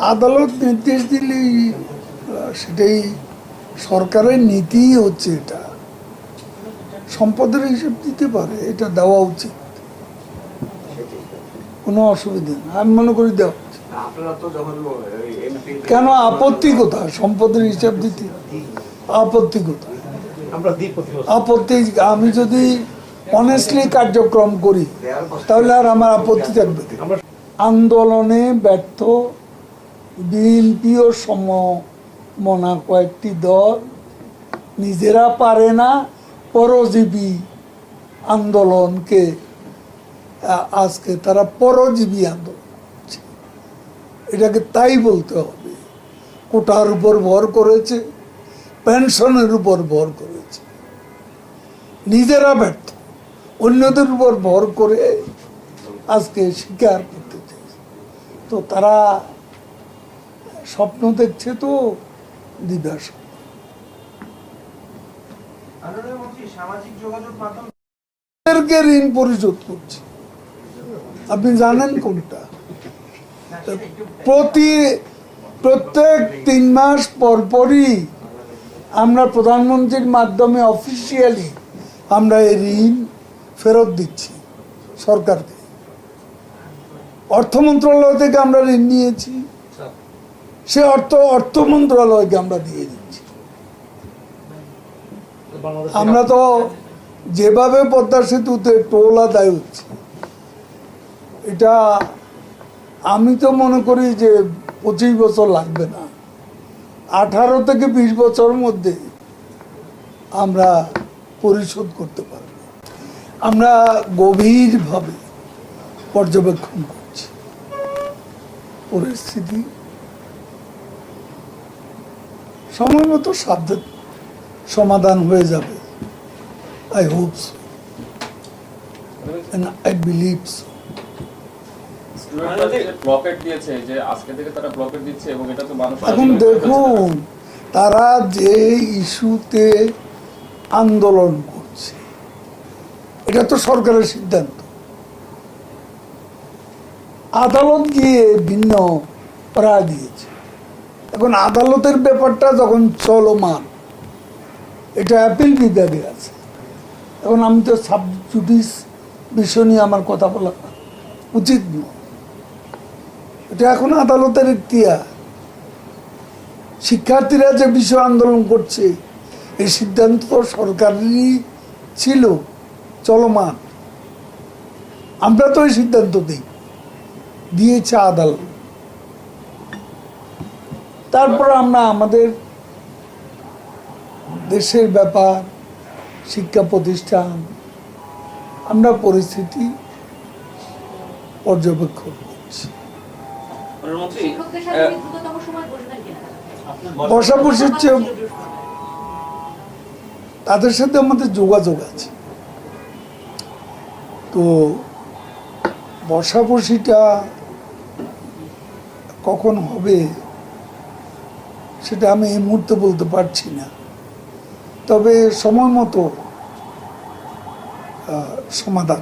আদালত নির্দেশ দিলেই সেটাই সরকারের নীতি হচ্ছে। এটা সম্পদের হিসেব দিতে পারে, এটা দেওয়া উচিত, কোনো অসুবিধা নেই, আমি মনে করি দেওয়া উচিত। কেন আপত্তি কোথায় সম্পদের হিসাব দিতে? আপত্তি কোথায়? আপত্তি, আমি যদি অনেস্টলি কার্যক্রম করি তাহলে আর আমার আপত্তি থাকবে? আন্দোলনে ব্যর্থ বিএনপি ও সমমনা কয়েকটি দল নিজেরা পারে না, পরজীবী আন্দোলনকে আজকে তারা পরজীবী আন্দোলন করছে, এটাকে তাই বলতে হবে। কোটার উপর ভর করেছে, পেনশনের উপর ভর করেছে, নিজেরা ব্যর্থ, অন্যদের উপর ভর করে আজকে স্বীকার করতে চাইছে। তো তারা স্বপ্ন দেখছে, তো দিদার ঋণ পরিশোধ করছে। আপনি জানেন কোনটা? প্রত্যেক 3 মাস পরই আমরা প্রধানমন্ত্রীর মাধ্যমে অফিসিয়ালি আমরা এই ঋণ ফেরত দিচ্ছি সরকারকে। অর্থ মন্ত্রণালয় থেকে আমরা ঋণ নিয়েছি, সে অর্থ মন্ত্রণালয়কে আমরা দিয়ে দিচ্ছি। আমরা তো যেভাবে পদ্মা সেতুতে টোল আদায় হচ্ছে, এটা আমি তো মনে করি যে 25 বছর লাগবে না, 18 থেকে 20 বছরের মধ্যে আমরা পরিশোধ করতে পারব। আমরা গভীরভাবে পর্যবেক্ষণ করছি পরিস্থিতি, সময় মতো সাবধান সমাধান হয়ে যাবে। I hope so. And I believe so. এখন দেখুন, তারা যে ইস্যুতে আন্দোলন করছে এটা তো সরকারের সিদ্ধান্ত। আদালত গিয়ে ভিন্ন রায় দিয়েছে। এখন আদালতের ব্যাপারটা যখন চলমান, এটা অ্যাপিল বিভাগে আছে। এখন আমি তো সাব জুডিস বিষয় নিয়ে আমার কথা বলা উচিত নয়, এটা এখন আদালতের ইখতিয়ার। শিক্ষার্থীরা যে বিষয় আন্দোলন করছে, এই সিদ্ধান্ত তো সরকারেরই ছিল, চলমান। আমরা তো এই সিদ্ধান্ত দিয়েছে আদালত। তারপর আমরা আমাদের দেশের ব্যাপার, শিক্ষা প্রতিষ্ঠান, আমরা পরিস্থিতি পর্যবেক্ষণ করছি। বসাবসির চেয়ে তাদের সাথে আমাদের যোগাযোগ আছে। তো বসাবসিটা কখন হবে সেটা আমি এই মুহূর্তে বলতে পারছি না, তবে সময় মতো সমাধান